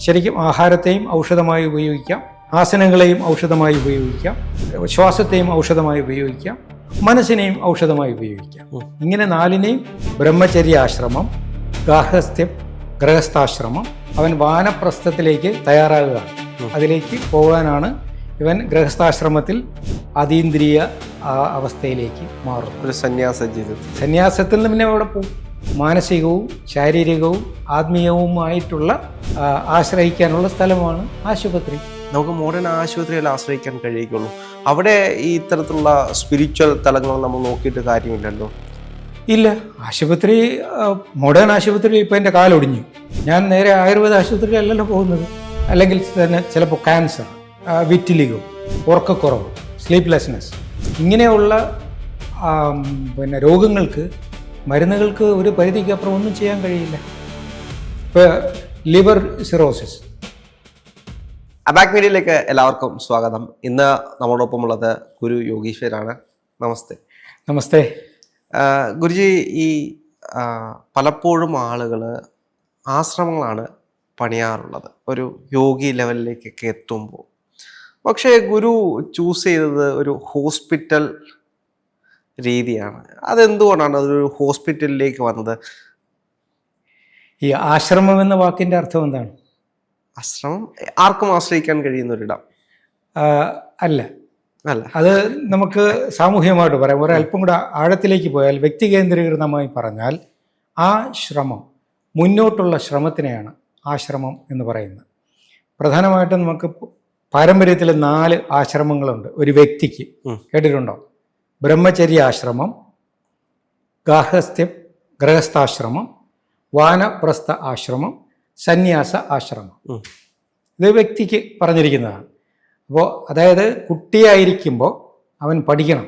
ശരിക്കും ആഹാരത്തെയും ഔഷധമായി ഉപയോഗിക്കാം, ആസനങ്ങളെയും ഔഷധമായി ഉപയോഗിക്കാം, ശ്വാസത്തെയും ഔഷധമായി ഉപയോഗിക്കാം, മനസ്സിനെയും ഔഷധമായി ഉപയോഗിക്കാം. ഇങ്ങനെ നാലിനെയും ബ്രഹ്മചര്യാശ്രമം, ഗാർഹസ്ഥ്യം, ഗൃഹസ്ഥാശ്രമം. അവൻ വാനപ്രസ്ഥത്തിലേക്ക് തയ്യാറാകുകയാണ്. അതിലേക്ക് പോകാനാണ് ഇവൻ ഗൃഹസ്ഥാശ്രമത്തിൽ അതീന്ദ്രിയ അവസ്ഥയിലേക്ക് മാറും. ഒരു സന്യാസ ജീവിതം. സന്യാസത്തിൽ നിന്ന് പിന്നെ അവിടെ പോകും. മാനസികവും ശാരീരികവും ആത്മീയവുമായിട്ടുള്ള ആശ്രയിക്കാനുള്ള സ്ഥലമാണ് ആശുപത്രി. നമുക്ക് മോഡേൺ ആശുപത്രിയിൽ ആശ്രയിക്കാൻ കഴിയുള്ളൂ. അവിടെ ഈ ഇത്തരത്തിലുള്ള സ്പിരിച്വൽ തലങ്ങൾ നമ്മൾ നോക്കിയിട്ട് കാര്യമില്ലല്ലോ. ഇല്ല, ആശുപത്രി മോഡേൺ ആശുപത്രി ഇപ്പം എൻ്റെ കാലൊടിഞ്ഞു. ഞാൻ നേരെ ആയുർവേദ ആശുപത്രിയിലല്ലല്ലോ പോകുന്നത്. അല്ലെങ്കിൽ തന്നെ ചിലപ്പോൾ ക്യാൻസർ, വിറ്റിലിഗോ, ഉറക്കക്കുറവ്, സ്ലീപ്ലെസ്നെസ്, ഇങ്ങനെയുള്ള രോഗങ്ങൾക്ക് മരുന്നുകൾക്ക് ഒരു പരിധിക്കപ്പുറം ഒന്നും ചെയ്യാൻ കഴിയില്ല. ഇപ്പോൾ ലിവർ സിറോസിസ്. അബാക് മീഡിയയിലേക്ക് എല്ലാവർക്കും സ്വാഗതം. ഇന്ന് നമ്മളോടൊപ്പമുള്ളത് ഗുരു യോഗീശ്വരാണ്. നമസ്തേ. നമസ്തേ. ഗുരുജി, ഈ പലപ്പോഴും ആളുകൾ ആശ്രമങ്ങളാണ് പണിയാറുള്ളത് ഒരു യോഗി ലെവലിലേക്കൊക്കെ എത്തുമ്പോൾ. പക്ഷേ ഗുരു ചൂസ് ചെയ്തത് ഒരു ഹോസ്പിറ്റൽ രീതിയാണ്. അതെന്തുകൊണ്ടാണ് അതൊരു ഹോസ്പിറ്റലിലേക്ക് വന്നത്? ഈ ആശ്രമം എന്ന വാക്കിൻ്റെ അർത്ഥം എന്താണ്? ആശ്രമം ആർക്കും ആശ്രയിക്കാൻ കഴിയുന്ന ഒരിടം അല്ല. അല്ല, അത് നമുക്ക് സാമൂഹികമായിട്ട് പറയാം. ഒരല്പം കൂടെ ആഴത്തിലേക്ക് പോയാൽ, വ്യക്തി കേന്ദ്രീകൃതമായി പറഞ്ഞാൽ, ആ ശ്രമം, മുന്നോട്ടുള്ള ശ്രമത്തിനെയാണ് ആശ്രമം എന്ന് പറയുന്നത്. പ്രധാനമായിട്ടും നമുക്ക് പാരമ്പര്യത്തിൽ 4 ആശ്രമങ്ങളുണ്ട് ഒരു വ്യക്തിക്ക്. കേട്ടിട്ടുണ്ടോ? ബ്രഹ്മചര്യാശ്രമം, ഗാർഹസ്ഥ്യം, ഗൃഹസ്ഥാശ്രമം, വാനപ്രസ്ഥ ആശ്രമം, സന്യാസ ആശ്രമം. ഇത് വ്യക്തിക്ക് പറഞ്ഞിരിക്കുന്നതാണ്. അപ്പോൾ അതായത് കുട്ടിയായിരിക്കുമ്പോൾ അവൻ പഠിക്കണം,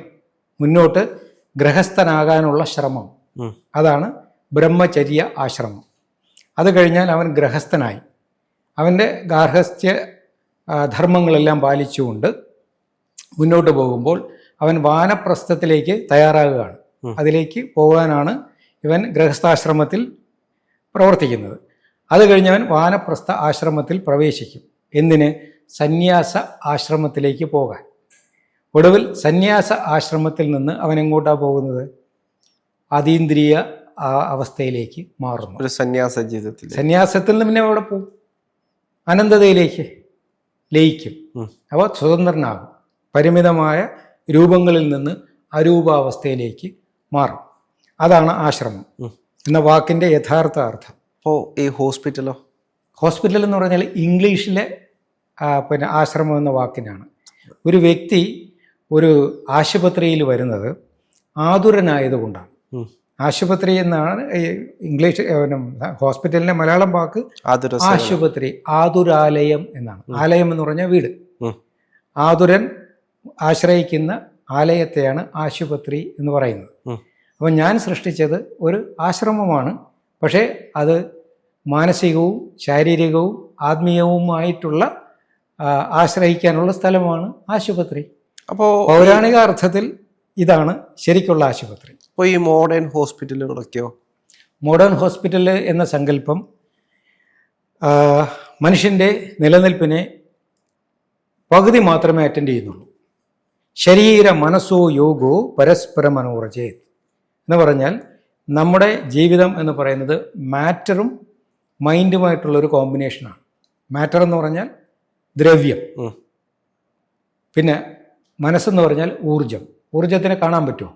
മുന്നോട്ട് ഗൃഹസ്ഥനാകാനുള്ള ശ്രമം, അതാണ് ബ്രഹ്മചര്യ ആശ്രമം. അത് കഴിഞ്ഞാൽ അവൻ ഗൃഹസ്ഥനായി അവൻ്റെ ഗാർഹസ്ഥ്യ ധർമ്മങ്ങളെല്ലാം പാലിച്ചുകൊണ്ട് മുന്നോട്ട് പോകുമ്പോൾ അവൻ വാനപ്രസ്ഥത്തിലേക്ക് തയ്യാറാകുകയാണ്. അതിലേക്ക് പോകാനാണ് ഇവൻ ഗൃഹസ്ഥാശ്രമത്തിൽ പ്രവർത്തിക്കുന്നത്. അത് കഴിഞ്ഞവൻ വാനപ്രസ്ഥ ആശ്രമത്തിൽ പ്രവേശിക്കും. എന്തിന്? സന്യാസ ആശ്രമത്തിലേക്ക് പോകാൻ. ഒടുവിൽ സന്യാസ ആശ്രമത്തിൽ നിന്ന് അവൻ എങ്ങോട്ടാണ് പോകുന്നത്? അതീന്ദ്രിയ അവസ്ഥയിലേക്ക് മാറുന്നു. ഒരു സന്യാസ ജീവിതത്തിൽ. സന്യാസത്തിൽ നിന്ന് പിന്നെ അവിടെ പോകും, അനന്തതയിലേക്ക് ലയിക്കും. അപ്പോൾ സ്വതന്ത്രനാകും. പരിമിതമായ രൂപങ്ങളിൽ നിന്ന് അരൂപാവസ്ഥയിലേക്ക് മാറും. അതാണ് ആശ്രമം എന്ന വാക്കിൻ്റെ യഥാർത്ഥ അർത്ഥം. അപ്പോൾ ഈ ഹോസ്പിറ്റലോ? ഹോസ്പിറ്റൽ എന്ന് പറഞ്ഞാൽ ഇംഗ്ലീഷിലെ ആശ്രമം എന്ന വാക്കിനാണ്. ഒരു വ്യക്തി ഒരു ആശുപത്രിയിൽ വരുന്നത് ആതുരനായതുകൊണ്ടാണ്. ആശുപത്രി എന്നാണ് ഇംഗ്ലീഷ്, ഹോസ്പിറ്റലിൻ്റെ മലയാളം വാക്ക് ആശുപത്രി, ആതുരാലയം എന്നാണ്. ആലയം എന്ന് പറഞ്ഞാൽ വീട്. ആതുരൻ ആശ്രയിക്കുന്ന ആലയത്തെയാണ് ആശുപത്രി എന്ന് പറയുന്നത്. അപ്പം ഞാൻ സൃഷ്ടിച്ചത് ഒരു ആശ്രമമാണ്. പക്ഷേ അത് മാനസികവും ശാരീരികവും ആത്മീയവുമായിട്ടുള്ള ആശ്രയിക്കാനുള്ള സ്ഥലമാണ് ആശുപത്രി. അപ്പോൾ പൗരാണിക അർത്ഥത്തിൽ ഇതാണ് ശരിക്കുള്ള ആശുപത്രി. അപ്പോൾ ഈ മോഡേൺ ഹോസ്പിറ്റലുകളൊക്കെയോ? മോഡേൺ ഹോസ്പിറ്റൽ എന്ന സങ്കല്പം മനുഷ്യൻ്റെ നിലനിൽപ്പിനെ പകുതി മാത്രമേ അറ്റൻഡ് ചെയ്യുന്നുള്ളൂ. ശരീര മനസ്സോ യോഗോ പരസ്പര മനോരചേത് എന്ന് പറഞ്ഞാൽ, നമ്മുടെ ജീവിതം എന്ന് പറയുന്നത് മാറ്ററും മൈൻഡുമായിട്ടുള്ളൊരു കോമ്പിനേഷനാണ്. മാറ്റർ എന്ന് പറഞ്ഞാൽ ദ്രവ്യം, പിന്നെ മനസ്സെന്ന് പറഞ്ഞാൽ ഊർജം. ഊർജത്തിനെ കാണാൻ പറ്റുമോ?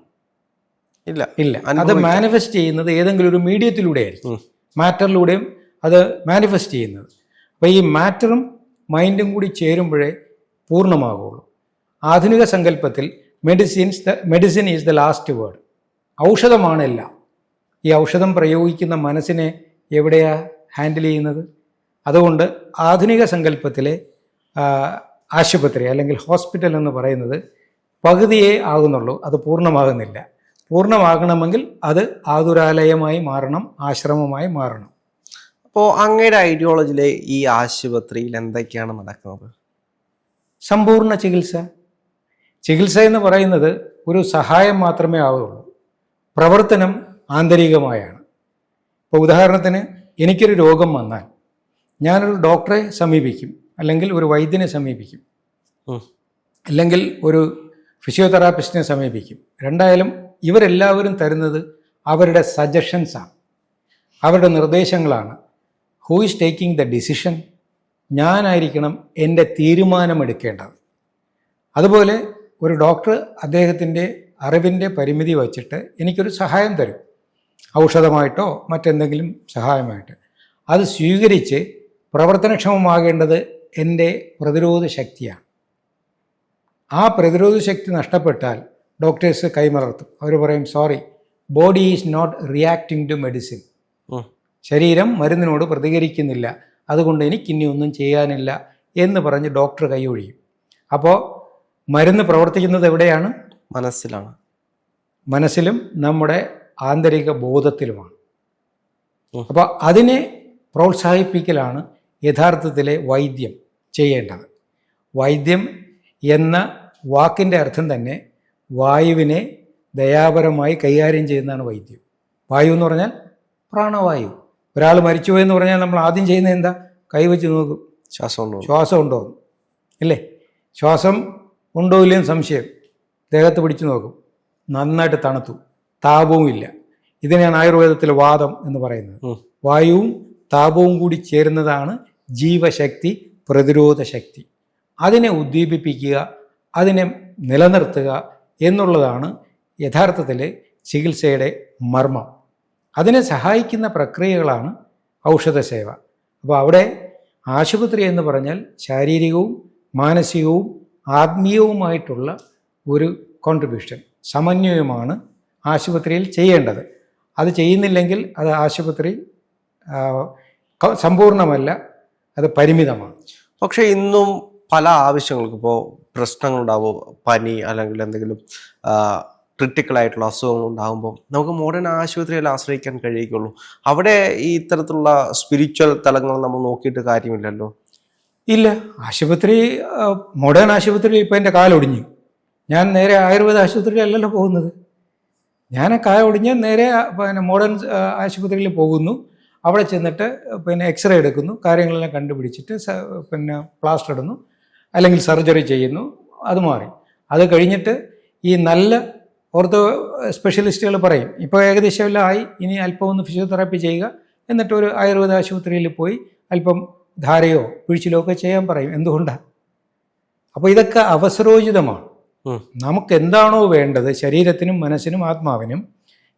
ഇല്ല. ഇല്ല. അത് മാനിഫെസ്റ്റ് ചെയ്യുന്നത് ഏതെങ്കിലും ഒരു മീഡിയത്തിലൂടെ ആയിരിക്കും. മാറ്ററിലൂടെയും അത് മാനിഫെസ്റ്റ് ചെയ്യുന്നത്. അപ്പോൾ ഈ മാറ്ററും മൈൻഡും കൂടി ചേരുമ്പോഴേ പൂർണ്ണമാകുള്ളൂ. ആധുനിക സങ്കല്പത്തിൽ medicine is the last word. ഔഷധമാണ് എല്ലാം. ഈ ഔഷധം പ്രയോഗിക്കുന്ന മനസ്സിനെ എവിടെയാ ഹാൻഡിൽ ചെയ്യുന്നത്? അതുകൊണ്ട് ആധുനിക സങ്കല്പത്തിലെ ആശുപത്രി അല്ലെങ്കിൽ ഹോസ്പിറ്റൽ എന്ന് പറയുന്നത് പകുതിയേ ആകുന്നുള്ളൂ, അത് പൂർണ്ണമാകുന്നില്ല. പൂർണ്ണമാകണമെങ്കിൽ അത് ആതുരാലയമായി മാറണം, ആശ്രമമായി മാറണം. അപ്പോൾ അങ്ങയുടെ ഐഡിയോളജിയിലെ ഈ ആശുപത്രിയിൽ എന്തൊക്കെയാണ് നടക്കുന്നത്? സമ്പൂർണ്ണ ചികിത്സ. ചികിത്സ എന്ന് പറയുന്നത് ഒരു സഹായം മാത്രമേ ആവുകയുള്ളൂ. പ്രവർത്തനം ആന്തരികമായാണ്. ഇപ്പോൾ ഉദാഹരണത്തിന്, എനിക്കൊരു രോഗം വന്നാൽ ഞാനൊരു ഡോക്ടറെ സമീപിക്കും, അല്ലെങ്കിൽ ഒരു വൈദ്യനെ സമീപിക്കും, അല്ലെങ്കിൽ ഒരു ഫിസിയോതെറാപ്പിസ്റ്റിനെ സമീപിക്കും. രണ്ടായാലും ഇവരെല്ലാവരും തരുന്നത് അവരുടെ സജഷൻസാണ്, അവരുടെ നിർദ്ദേശങ്ങളാണ്. Who is taking the decision? ഞാനായിരിക്കണം എൻ്റെ തീരുമാനമെടുക്കേണ്ടത്. അതുപോലെ ഒരു ഡോക്ടർ അദ്ദേഹത്തിൻ്റെ അറിവിൻ്റെ പരിമിതി വച്ചിട്ട് എനിക്കൊരു സഹായം തരും, ഔഷധമായിട്ടോ മറ്റെന്തെങ്കിലും സഹായമായിട്ട്. അത് സ്വീകരിച്ച് പ്രവർത്തനക്ഷമമാകേണ്ടത് എൻ്റെ പ്രതിരോധ ശക്തിയാണ്. ആ പ്രതിരോധ ശക്തി നഷ്ടപ്പെട്ടാൽ ഡോക്ടേഴ്സ് കൈമലർത്തും. അവർ പറയും, sorry, body is not reacting to medicine. ശരീരം മരുന്നിനോട് പ്രതികരിക്കുന്നില്ല, അതുകൊണ്ട് എനിക്കിനി ഒന്നും ചെയ്യാനില്ല എന്ന് പറഞ്ഞ് ഡോക്ടർ കൈയൊഴിയും. അപ്പോൾ മരുന്ന് പ്രവർത്തിക്കുന്നത് എവിടെയാണ്? മനസ്സിലാണ്. മനസ്സിലും നമ്മുടെ ആന്തരിക ബോധത്തിലുമാണ്. അപ്പോൾ അതിനെ പ്രോത്സാഹിപ്പിക്കലാണ് യഥാർത്ഥത്തിലെ വൈദ്യം ചെയ്യേണ്ടത്. വൈദ്യം എന്ന വാക്കിൻ്റെ അർത്ഥം തന്നെ വായുവിനെ ദയാപരമായി കൈകാര്യം ചെയ്യുന്നതാണ് വൈദ്യം. വായു എന്ന് പറഞ്ഞാൽ പ്രാണവായു. ഒരാൾ മരിച്ചുപോയെന്ന് പറഞ്ഞാൽ നമ്മൾ ആദ്യം ചെയ്യുന്നത് എന്താ? കൈവച്ച് നോക്കും, ശ്വാസം ഉണ്ടോ ഇല്ലേ? ശ്വാസം ഉണ്ടോ ഇല്ലെന്ന് സംശയം, ദേഹത്ത് പിടിച്ചു നോക്കും, നന്നായിട്ട് തണുത്തു, താപവും ഇല്ല. ഇതിനെയാണ് ആയുർവേദത്തിൽ വാദം എന്ന് പറയുന്നത്. വായുവും താപവും കൂടി ചേരുന്നതാണ് ജീവശക്തി, പ്രതിരോധ ശക്തി. അതിനെ ഉദ്ദീപിപ്പിക്കുക, അതിനെ നിലനിർത്തുക എന്നുള്ളതാണ് യഥാർത്ഥത്തിൽ ചികിത്സയുടെ മർമ്മം. അതിനെ സഹായിക്കുന്ന പ്രക്രിയകളാണ് ഔഷധസേവ. അപ്പോൾ അവിടെ ആശുപത്രി എന്ന് പറഞ്ഞാൽ ശാരീരികവും മാനസികവും ആത്മീയവുമായിട്ടുള്ള ഒരു കോൺട്രിബ്യൂഷൻ, സമന്വയമാണ് ആശുപത്രിയിൽ ചെയ്യേണ്ടത്. അത് ചെയ്യുന്നില്ലെങ്കിൽ അത് ആശുപത്രി സമ്പൂർണ്ണമല്ല, അത് പരിമിതമാണ്. പക്ഷേ ഇന്നും പല ആവശ്യങ്ങൾക്ക്, ഇപ്പോൾ പ്രശ്നങ്ങളുണ്ടാവും, പനി അല്ലെങ്കിൽ എന്തെങ്കിലും ക്രിട്ടിക്കലായിട്ടുള്ള അസുഖങ്ങൾ ഉണ്ടാകുമ്പോൾ നമുക്ക് മോഡേൺ ആശുപത്രിയിൽ ആശ്രയിക്കാൻ കഴിയുകയുള്ളൂ. അവിടെ ഈ ഇത്തരത്തിലുള്ള സ്പിരിച്വൽ തലങ്ങൾ നമ്മൾ നോക്കിയിട്ട് കാര്യമില്ലല്ലോ. ഇല്ല, ആശുപത്രി, മോഡേൺ ആശുപത്രിയിൽ ഇപ്പോൾ എൻ്റെ കാലൊടിഞ്ഞു, ഞാൻ നേരെ ആയുർവേദ ആശുപത്രിയിലല്ലല്ലോ പോകുന്നത്. ഞാൻ കാലൊടിഞ്ഞ് നേരെ മോഡേൺ ആശുപത്രിയിൽ പോകുന്നു. അവിടെ ചെന്നിട്ട് എക്സ്റേ എടുക്കുന്നു, കാര്യങ്ങളെല്ലാം കണ്ടുപിടിച്ചിട്ട് പ്ലാസ്റ്റർ ഇടുന്നു, അല്ലെങ്കിൽ സർജറി ചെയ്യുന്നു, അത് മാറി. അത് കഴിഞ്ഞിട്ട് ഈ നല്ല ഓർത്തോ സ്പെഷ്യലിസ്റ്റുകൾ പറയും, ഇപ്പോൾ ഏകദേശം എല്ലാം ആയി, ഇനി അല്പം ഒന്ന് ഫിസിയോതെറാപ്പി ചെയ്യുക, എന്നിട്ട് ഒരു ആയുർവേദ ആശുപത്രിയിൽ പോയി അല്പം ധാരയോ പിഴിച്ചിലോ ഒക്കെ ചെയ്യാൻ പറയും. എന്തുകൊണ്ടാണ്? അപ്പോൾ ഇതൊക്കെ അവസരോചിതമാണ്. നമുക്ക് എന്താണോ വേണ്ടത്, ശരീരത്തിനും മനസ്സിനും ആത്മാവിനും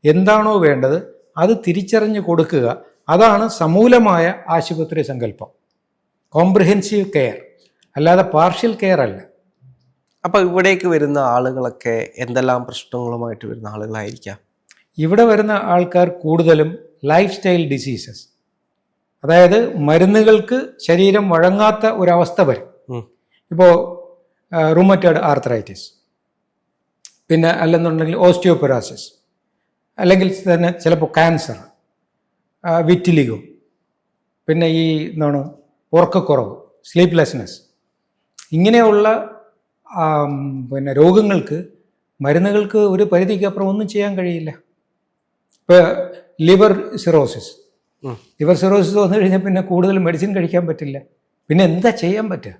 എന്താണോ വേണ്ടത് അത് തിരിച്ചറിഞ്ഞ് കൊടുക്കുക. അതാണ് സമൂലമായ ആശുപത്രി സങ്കല്പം, കോംപ്രിഹെൻസീവ് കെയർ, അല്ലാതെ പാർഷ്യൽ കെയർ അല്ല. അപ്പോൾ ഇവിടേക്ക് വരുന്ന ആളുകളൊക്കെ എന്തെല്ലാം പ്രശ്നങ്ങളുമായിട്ട് വരുന്ന ആളുകളായിരിക്കാം? ഇവിടെ വരുന്ന ആൾക്കാർ കൂടുതലും ലൈഫ് സ്റ്റൈൽ ഡിസീസസ്, അതായത് മരുന്നുകൾക്ക് ശരീരം വഴങ്ങാത്ത ഒരവസ്ഥ വരും. ഇപ്പോൾ റുമറ്റോയ്ഡ് ആർത്രൈറ്റിസ്, പിന്നെ അല്ലെന്നുണ്ടെങ്കിൽ ഓസ്റ്റിയോപൊറോസിസ്, അല്ലെങ്കിൽ തന്നെ ചിലപ്പോൾ ക്യാൻസർ, വിറ്റിലിഗോ, പിന്നെ ഈ എന്താണ് ഉറക്കക്കുറവ്, സ്ലീപ്ലെസ്നെസ്, ഇങ്ങനെയുള്ള രോഗങ്ങൾക്ക് മരുന്നുകൾക്ക് ഒരു പരിധിക്കപ്പുറം ഒന്നും ചെയ്യാൻ കഴിയില്ല. ഇപ്പോൾ ലിവർ സിറോസിസ് വന്നു കഴിഞ്ഞാൽ പിന്നെ കൂടുതൽ മെഡിസിൻ കഴിക്കാൻ പറ്റില്ല. പിന്നെ എന്താ ചെയ്യാൻ പറ്റുക?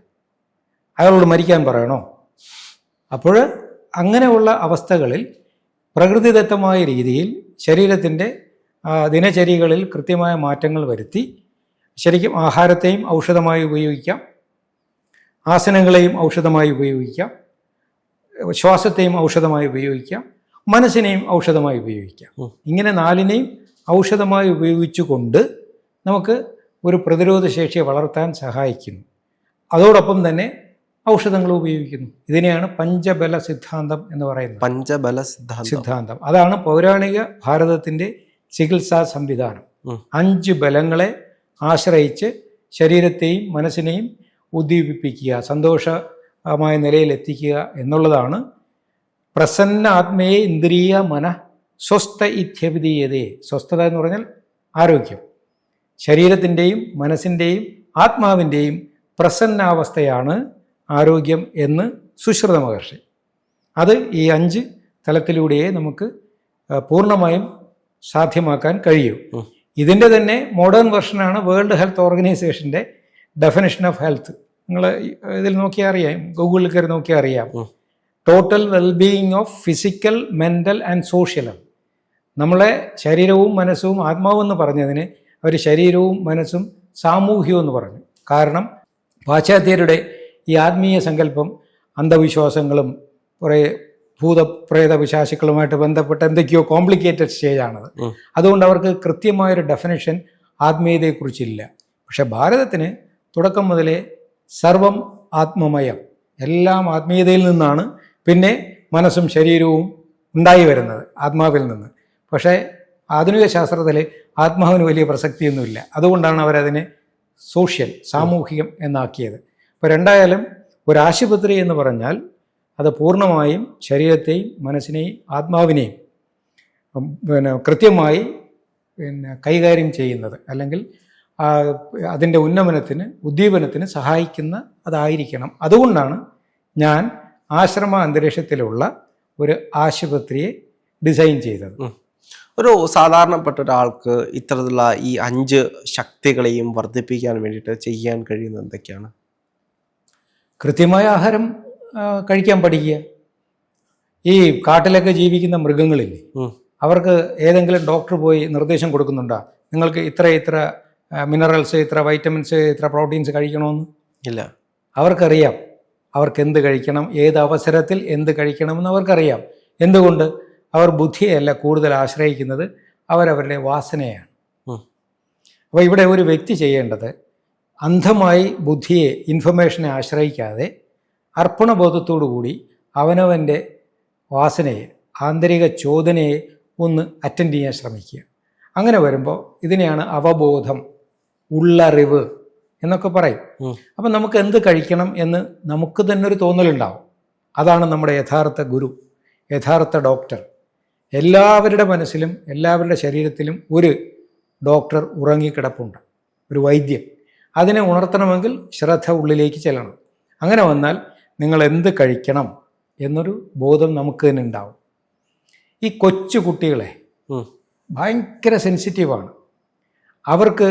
അയാളോട് മരിക്കാൻ പറയണോ? അപ്പോൾ അങ്ങനെയുള്ള അവസ്ഥകളിൽ പ്രകൃതിദത്തമായ രീതിയിൽ ശരീരത്തിൻ്റെ ദിനചര്യകളിൽ കൃത്യമായ മാറ്റങ്ങൾ വരുത്തി ശരിക്കും ആഹാരത്തെയും ഔഷധമായി ഉപയോഗിക്കാം, ആസനങ്ങളെയും ഔഷധമായി ഉപയോഗിക്കാം, ശ്വാസത്തെയും ഔഷധമായി ഉപയോഗിക്കാം, മനസ്സിനെയും ഔഷധമായി ഉപയോഗിക്കാം. ഇങ്ങനെ നാലിനെയും ഔഷധമായി ഉപയോഗിച്ചുകൊണ്ട് നമുക്ക് ഒരു പ്രതിരോധ ശേഷിയെ വളർത്താൻ സഹായിക്കുന്നു. അതോടൊപ്പം തന്നെ ഔഷധങ്ങൾ ഉപയോഗിക്കുന്നു. ഇതിനെയാണ് പഞ്ചബല സിദ്ധാന്തം എന്ന് പറയുന്നത്. പഞ്ചബല സിദ്ധാന്തം അതാണ് പൗരാണിക ഭാരതത്തിൻ്റെ ചികിത്സാ സംവിധാനം. 5 ബലങ്ങളെ ആശ്രയിച്ച് ശരീരത്തെയും മനസ്സിനെയും ഉദ്ദീപിപ്പിക്കുക, സന്തോഷമായ നിലയിലെത്തിക്കുക എന്നുള്ളതാണ്. പ്രസന്ന ആത്മയെ ഇന്ദ്രിയ മന സ്വസ്ഥ ഇത്യവിധീയതേ. സ്വസ്ഥത എന്ന് പറഞ്ഞാൽ ആരോഗ്യം. ശരീരത്തിൻ്റെയും മനസ്സിൻ്റെയും ആത്മാവിൻ്റെയും പ്രസന്നാവസ്ഥയാണ് ആരോഗ്യം എന്ന് സുശ്രുത മഹർഷി. അത് ഈ 5 തലത്തിലൂടെയേ നമുക്ക് പൂർണ്ണമായും സാധ്യമാക്കാൻ കഴിയൂ. ഇതിൻ്റെ തന്നെ മോഡേൺ വെർഷനാണ് വേൾഡ് ഹെൽത്ത് ഓർഗനൈസേഷൻ്റെ ഡെഫിനിഷൻ ഓഫ് ഹെൽത്ത്. നിങ്ങൾ ഇതിൽ നോക്കിയാൽ അറിയാം, ഗൂഗിളിൽ കയറി നോക്കിയാൽ അറിയാം. Total wellbeing of physical, mental and social. നമ്മളെ ശരീരവും മനസ്സും ആത്മാവും എന്ന് പറഞ്ഞതിന് അവർ ശരീരവും മനസ്സും സാമൂഹ്യവും എന്ന് പറഞ്ഞു. കാരണം പാശ്ചാത്യരുടെ ഈ ആത്മീയ സങ്കല്പം അന്ധവിശ്വാസങ്ങളും കുറേ ഭൂതപ്രേത വിശ്വാസികളുമായിട്ട് ബന്ധപ്പെട്ട എന്തൊക്കെയോ കോംപ്ലിക്കേറ്റഡ് സ്റ്റേജാണത്. അതുകൊണ്ട് അവർക്ക് കൃത്യമായൊരു ഡെഫിനിഷൻ ആത്മീയതയെക്കുറിച്ചില്ല. പക്ഷെ ഭാരതത്തിന് തുടക്കം മുതലേ സർവം ആത്മമയം, എല്ലാം ആത്മീയതയിൽ നിന്നാണ്. പിന്നെ മനസ്സും ശരീരവും ഉണ്ടായി വരുന്നത് ആത്മാവിൽ നിന്ന്. പക്ഷേ ആധുനിക ശാസ്ത്രത്തിൽ ആത്മാവിന് വലിയ പ്രസക്തിയൊന്നുമില്ല. അതുകൊണ്ടാണ് അവരതിനെ സോഷ്യൽ, സാമൂഹികം എന്നാക്കിയത്. ഇപ്പോൾ രണ്ടായാലും ഒരാശുപത്രി എന്ന് പറഞ്ഞാൽ അത് പൂർണ്ണമായും ശരീരത്തെയും മനസ്സിനെയും ആത്മാവിനെയും കൃത്യമായി കൈകാര്യം ചെയ്യുന്നത്, അല്ലെങ്കിൽ അതിൻ്റെ ഉദ്ദീപനത്തിന് സഹായിക്കുന്ന അതായിരിക്കണം. അതുകൊണ്ടാണ് ഞാൻ ആശ്രമ അന്തരീക്ഷത്തിലുള്ള ഒരു ആശുപത്രിയെ ഡിസൈൻ ചെയ്തത്. ഒരു സാധാരണപ്പെട്ട ഒരാൾക്ക് ഇത്തരത്തിലുള്ള ഈ 5 ശക്തികളെയും വർദ്ധിപ്പിക്കാൻ വേണ്ടിയിട്ട് ചെയ്യാൻ കഴിയുന്നത് എന്തൊക്കെയാണ്? കൃത്യമായ ആഹാരം കഴിക്കാൻ പഠിക്കുക. ഈ കാട്ടിലൊക്കെ ജീവിക്കുന്ന മൃഗങ്ങളില്ലേ, അവർക്ക് ഏതെങ്കിലും ഡോക്ടർ പോയി നിർദ്ദേശം കൊടുക്കുന്നുണ്ടോ നിങ്ങൾക്ക് ഇത്ര മിനറൽസ്, ഇത്ര വൈറ്റമിൻസ്, ഇത്ര പ്രോട്ടീൻസ് കഴിക്കണമെന്ന്? ഇല്ല. അവർക്കറിയാം അവർക്ക് എന്ത് കഴിക്കണം, ഏത് അവസരത്തിൽ എന്ത് കഴിക്കണമെന്ന് അവർക്കറിയാം. എന്തുകൊണ്ട്? അവർ ബുദ്ധിയല്ല കൂടുതൽ ആശ്രയിക്കുന്നത്, അവരവരുടെ വാസനയാണ്. അപ്പോൾ ഇവിടെ ഒരു വ്യക്തി ചെയ്യേണ്ടത് അന്ധമായി ബുദ്ധിയെ, ഇൻഫർമേഷനെ ആശ്രയിക്കാതെ അർപ്പണബോധത്തോടുകൂടി അവനവൻ്റെ വാസനയെ, ആന്തരിക ചോദനയെ ഒന്ന് അറ്റൻഡ് ചെയ്യാൻ ശ്രമിക്കുക. അങ്ങനെ വരുമ്പോൾ ഇതിനെയാണ് അവബോധം, ഉള്ളറിവ് എന്നൊക്കെ പറയും. അപ്പം നമുക്ക് എന്ത് കഴിക്കണം എന്ന് നമുക്ക് തന്നെ ഒരു തോന്നലുണ്ടാവും. അതാണ് നമ്മുടെ യഥാർത്ഥ ഗുരു, യഥാർത്ഥ ഡോക്ടർ. എല്ലാവരുടെ മനസ്സിലും എല്ലാവരുടെ ശരീരത്തിലും ഒരു ഡോക്ടർ ഉറങ്ങിക്കിടപ്പുണ്ട്, ഒരു വൈദ്യൻ. അതിനെ ഉണർത്തണമെങ്കിൽ ശ്രദ്ധ ഉള്ളിലേക്ക് ചെല്ലണം. അങ്ങനെ വന്നാൽ നിങ്ങൾ എന്ത് കഴിക്കണം എന്നൊരു ബോധം നമുക്ക് തന്നെ ഉണ്ടാവും. ഈ കൊച്ചു കുട്ടികളെ ഭയങ്കര സെൻസിറ്റീവാണ്. അവർക്ക്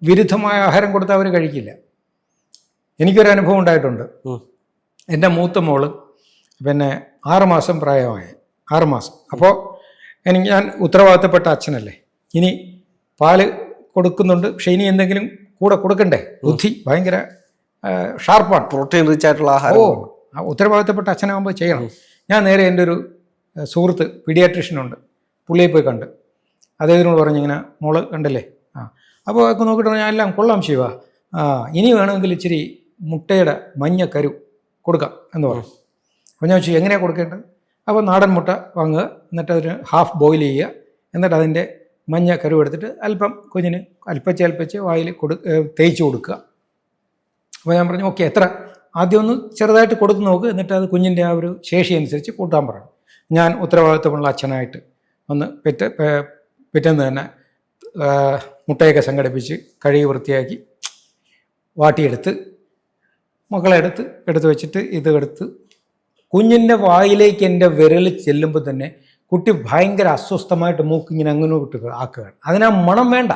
വിരുദ്ധമായ ആഹാരം കൊടുത്താൽ അവർ കഴിക്കില്ല. എനിക്കൊരു അനുഭവം ഉണ്ടായിട്ടുണ്ട്. എൻ്റെ മൂത്ത മോള് 6 മാസം പ്രായമായ 6 മാസം. അപ്പോൾ ഞാൻ ഉത്തരവാദിത്തപ്പെട്ട അച്ഛനല്ലേ, ഇനി പാല് കൊടുക്കുന്നുണ്ട്, പക്ഷെ ഇനി എന്തെങ്കിലും കൂടെ കൊടുക്കണ്ടേ? ബുദ്ധി ഭയങ്കര ഷാർപ്പാണ്, പ്രോട്ടീൻ റിച്ച് ആയിട്ടുള്ള ആഹാരം. ഉത്തരവാദിത്തപ്പെട്ട അച്ഛനാകുമ്പോൾ ചെയ്യണം. ഞാൻ നേരെ എൻ്റെ ഒരു സുഹൃത്ത് പീഡിയാട്രീഷ്യനുണ്ട്, പുള്ളിയെ പോയി കണ്ട് അദ്ദേഹത്തിനോട് പറഞ്ഞു, ഇങ്ങനെ മോള് കണ്ടല്ലേ, അപ്പോൾ ഒക്കെ നോക്കിയിട്ട് ഞാൻ എല്ലാം കൊള്ളാം ശിവ, ഇനി വേണമെങ്കിൽ ഇച്ചിരി മുട്ടയുടെ മഞ്ഞ കരു കൊടുക്കാം എന്ന് പറഞ്ഞു. അപ്പോൾ ഞാൻ ചോദിച്ചു എങ്ങനെയാണ് കൊടുക്കേണ്ടത്? അപ്പോൾ നാടൻ മുട്ട വാങ്ങുക, എന്നിട്ട് അതിന് ഹാഫ് ബോയിൽ ചെയ്യുക, എന്നിട്ട് അതിൻ്റെ മഞ്ഞ കരു എടുത്തിട്ട് അല്പം കുഞ്ഞിന് അല്പച്ച് വായിൽ തേച്ച് കൊടുക്കുക. അപ്പോൾ ഞാൻ പറഞ്ഞു ഓക്കെ, എത്ര ആദ്യം ഒന്ന് ചെറുതായിട്ട് കൊടുത്ത് നോക്ക്, എന്നിട്ട് അത് കുഞ്ഞിൻ്റെ ആ ഒരു ശേഷി അനുസരിച്ച് കൂട്ടാൻ പറഞ്ഞു. ഞാൻ ഉത്തരവാദിത്വമുള്ള അച്ഛനായിട്ട് ഒന്ന് പിറ്റേന്ന് തന്നെ മുട്ടയൊക്കെ സംഘടിപ്പിച്ച് കഴുകി വൃത്തിയാക്കി വാട്ടിയെടുത്ത് മക്കളെ എടുത്ത് വെച്ചിട്ട് ഇതെടുത്ത് കുഞ്ഞിൻ്റെ വായിലേക്ക് എൻ്റെ വിരൽ ചെല്ലുമ്പോൾ തന്നെ കുട്ടി ഭയങ്കര അസ്വസ്ഥമായിട്ട് മൂക്കിങ്ങനെ അങ്ങനെ വിട്ട് ആക്കുകയാണ്. അതിനാ മണം വേണ്ട.